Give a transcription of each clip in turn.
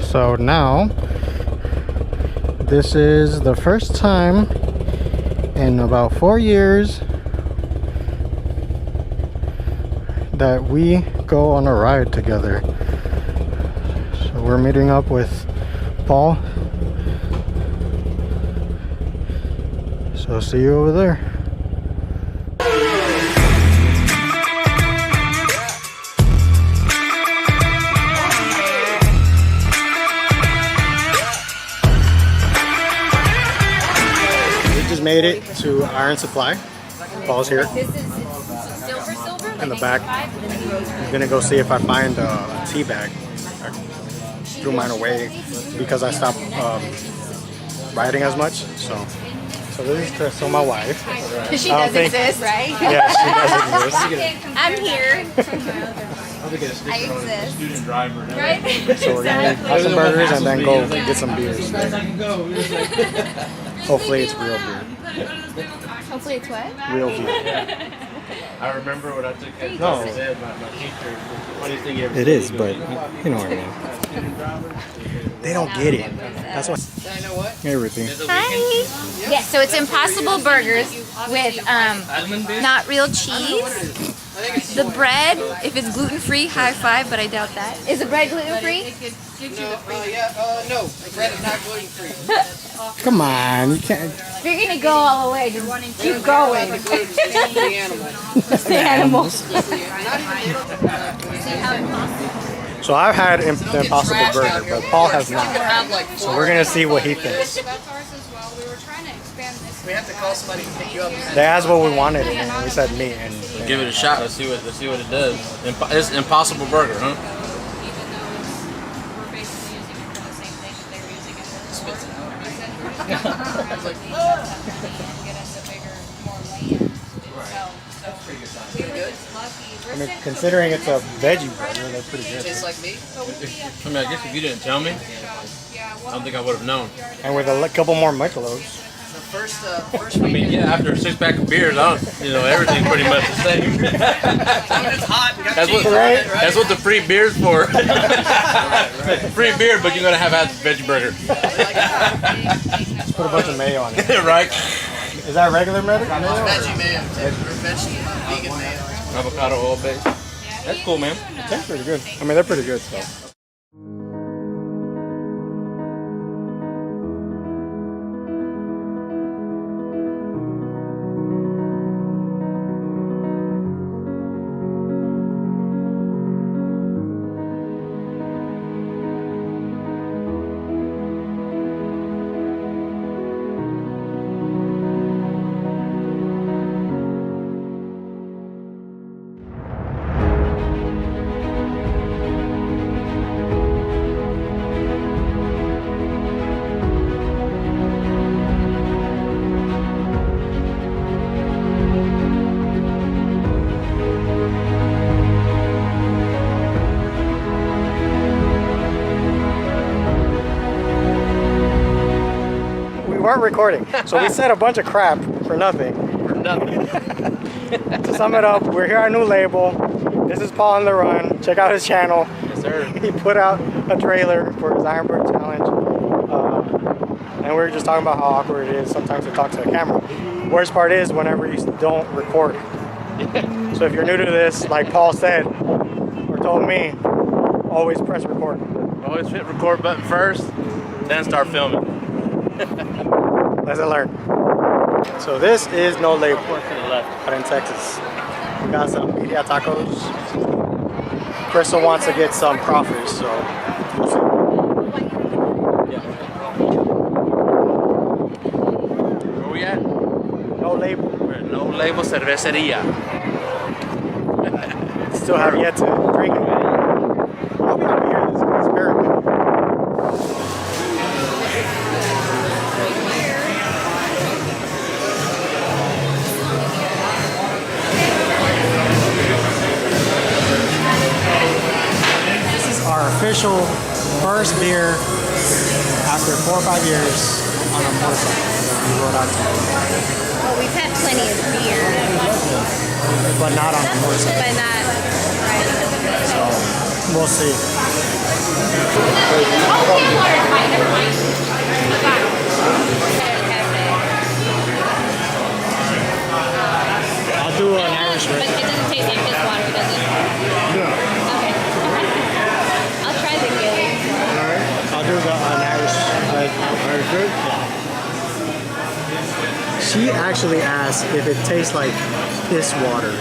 So now, this is the first time in about 4 years that we go on a ride together. So we're meeting up with Paul. So see you over there. Made it to Iron Supply. Paul's here in the back. I'm gonna go see if I find a tea bag. I threw mine away because I stopped riding as much. So this is Crystal, my wife. She does exist, right? Yeah, she does exist. I'm here. I exist. Right? So we're gonna have some burgers and then go get some beers. Hopefully it's real beer. Hopefully it's what? Real beer. I remember what I took as No. said, my teacher, funniest thing you ever It is, but you know what I mean. They don't get it. That's what. Hey, Ruthie. Hi. Yeah, so it's Impossible Burgers with not real cheese. The bread, if it's gluten-free, high five, but I doubt that. Is the bread gluten-free? No, the bread is not gluten-free. Come on, you can't. If you're gonna go all the way, just keep going. It's the animal. It's the animals. So I've had the Impossible Burger, but Paul has not. So we're gonna see what he thinks. We have to call somebody to pick you up. They asked what we wanted, and we said meat. And Give it a shot. Let's see what it does. It's Impossible Burger, huh? I mean, considering it's a veggie burger, that's pretty good. Tastes like me. I mean, I guess if you didn't tell me, I don't think I would have known. And with a couple more Michelobs. First I mean, yeah, after a 6-pack of beers, everything's pretty much the same. It's hot. That's what the free beer's for. Free beer, but you're gonna have a veggie burger. Just put a bunch of mayo on it. Right? Is that regular mayo? Veggie mayo. Vegan mayo. Avocado oil base. That's cool, man. It tastes pretty good. I mean, they're pretty good still. Weren't recording, so we said a bunch of crap for nothing. To sum it up, we're here at our new label. This is Paul on the Run. Check out his channel. Yes, sir. He put out a trailer for his Ironbird challenge, and we were just talking about how awkward it is sometimes to talk to a camera. Worst part is whenever you don't record. So if you're new to this, like Paul said or told me, always press record. Always hit record button first, then start filming. Lesson learned. So this is No Label To the left. out in Texas. We got some media tacos. Crystal wants to get some crawfish, so we'll see. Where we at? No Label. We're at No Label Cerveceria. Still have yet to drink it. I'll probably hear this experiment. Official first beer after 4 or 5 years on a motorcycle that we rode out to. Well, we've had plenty of beer, But not on a motorcycle. but not riding. So we'll see. Okay. She actually asked if it tastes like piss water.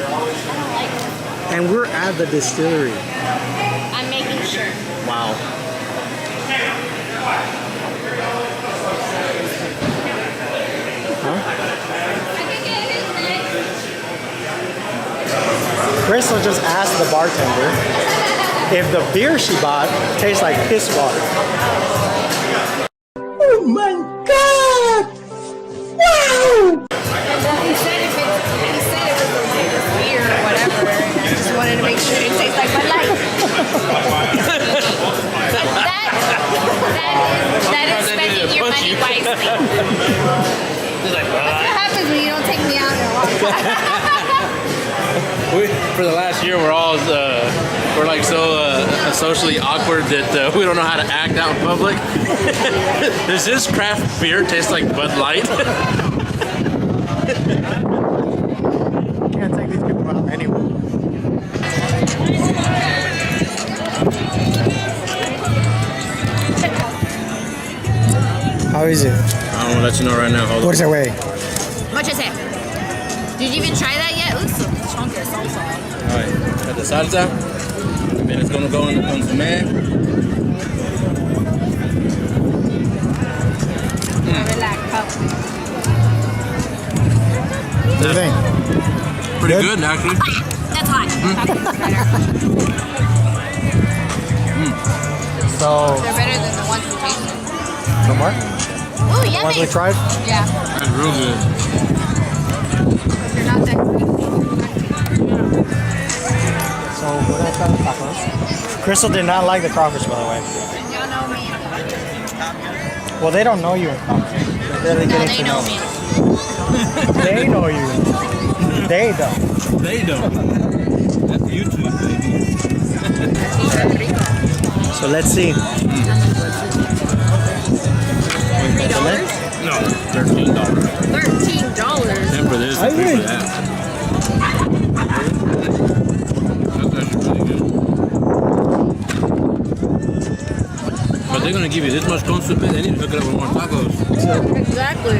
And we're at the distillery. I'm making sure. Wow. Huh? Crystal just asked the bartender if the beer she bought tastes like piss water. Oh my god! Wow! He said it was okay, this beer or whatever. I just wanted to make sure it tastes like Bud Light. that is spending your money wisely. That's what happens when you don't take me out in a long time. For the last year, we're like so socially awkward that we don't know how to act out in public. Does this craft beer taste like Bud Light? Can't take these people out anyway. How is it? I don't want to let you know right now. Hold on. What does it weigh? Much is it? Did you even try that yet? It looks so chunky salsa. Alright, got the salsa. And then it's gonna go in the consomme. What do you think? Pretty good, actually. That's hot. So, They're better than the ones we tasted. some more? Oh, The ones we yummy. tried? Yeah. That's real good. They're not that great. So, we're gonna try the tacos. Crystal did not like the crawfish, by the way. Y'all know me. Well, they don't know you in crawfish. They're barely No, getting they to know me. They know you. They don't. They don't. That's YouTube, baby. So let's see. $3? No, $13. $13. 10 for this, I and 3 think- for that. That's actually pretty good. But they're gonna give you this much consomme, they need to hook it up with more tacos. Exactly.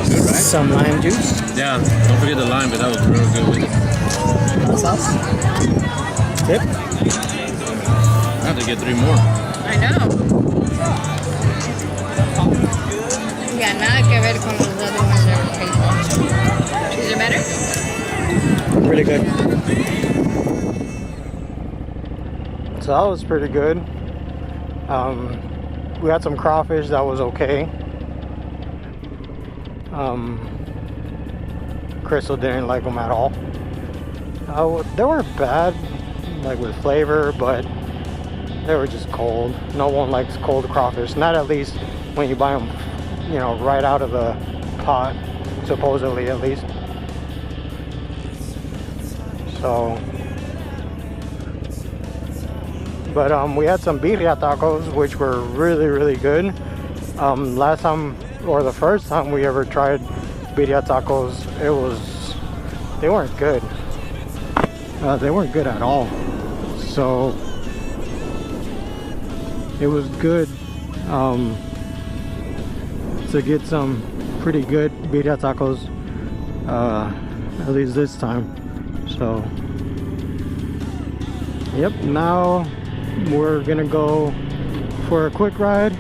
Good, right? Some lime juice. Yeah, don't forget the lime, but that was real good with it. Sauce. Dip. I have to get 3 more. I know. Yeah, nada que ver con los other ones that were tasty. Is it better? Pretty good. So that was pretty good. We had some crawfish that was okay. Crystal didn't like them at all. They were bad, like with flavor, but they were just cold. No one likes cold crawfish. Not at least when you buy them, you know, right out of the pot, supposedly at least. So, but we had some birria tacos, which were really, really good. Last time, or the first time we ever tried birria tacos, they weren't good. They weren't good at all. So it was good to get some pretty good birria tacos, at least this time. So yep, now we're gonna go for a quick ride.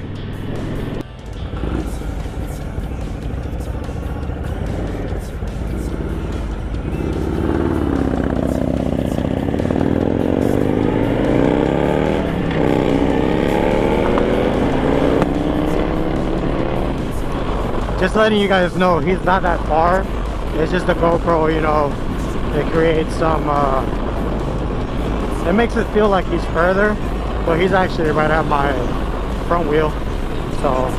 Just letting you guys know, he's not that far. It's just the GoPro, you know, it creates some, it makes it feel like he's further, but he's actually right at my front wheel. So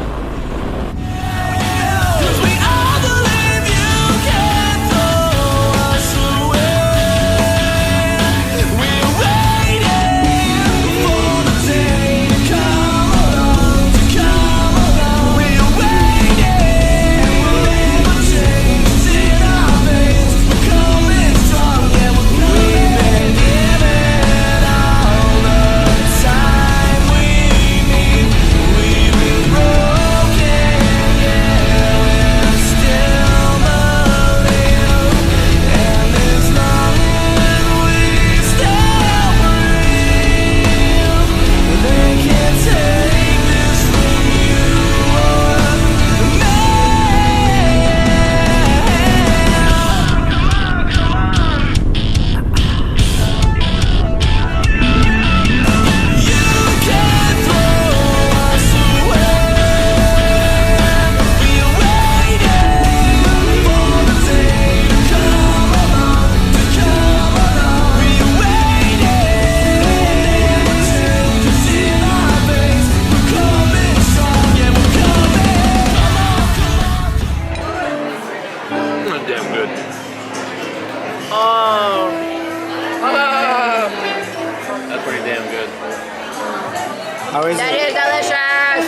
How is That it? is delicious.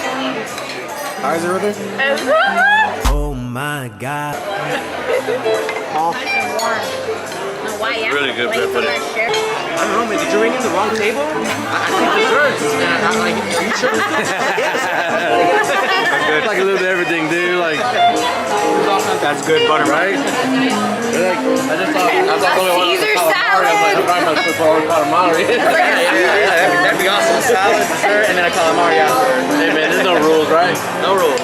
How is it, Ruthie? Oh my God. Really good bread pudding. I don't know, man. Did you ring in the wrong table? I see desserts. And I'm like, are you sure? It's like a little bit of everything, dude. Like, That's good butter, right? right? I just thought Caesar salad. I'm not supposed to call it calamari. That'd be awesome. Salad, dessert, and then a calamari after. Hey man, there's no rules, right? No rules.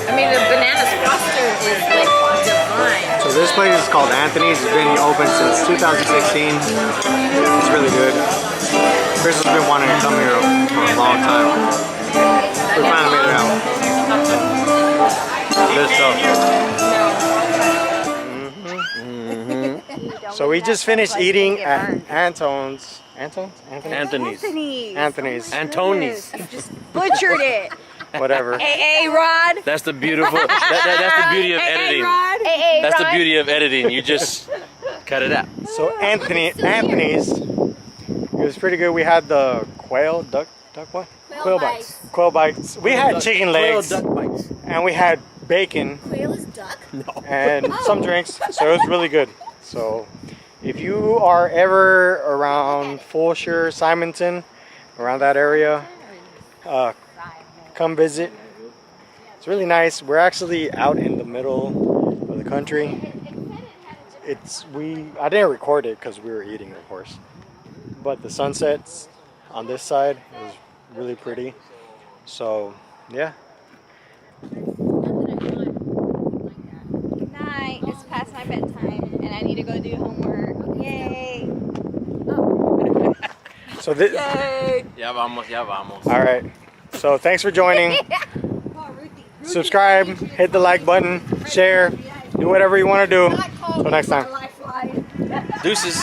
I mean, the banana foster is like divine. So this place is called Anthony's. It's been open since 2016. It's really good. Chris has been wanting to come here for a long time. We finally made it out. Good stuff. So we just finished eating at Anthony's. Anthony's. Just butchered it. Whatever. AA Rod. That's the beautiful. That's the beauty of editing. That's the beauty of editing. You just cut it out. So Anthony's, it was pretty good. We had the duck what? Quail bites. Quail bites. We had chicken legs, Duck bites. and we had bacon Quail is duck? and some drinks. So it was really good. So if you are ever around Fulshire, Simonton, around that area, come visit. It's really nice. We're actually out in the middle of the country. I didn't record it because we were eating, of course. But the sunsets on this side is really pretty. So yeah. Good night. It's past my bedtime, and I need to go do homework. Yay! So this. Yay! Ya vamos. All right. So thanks for joining. Subscribe, hit the like button, share, do whatever you want to do. Until next time. Deuces.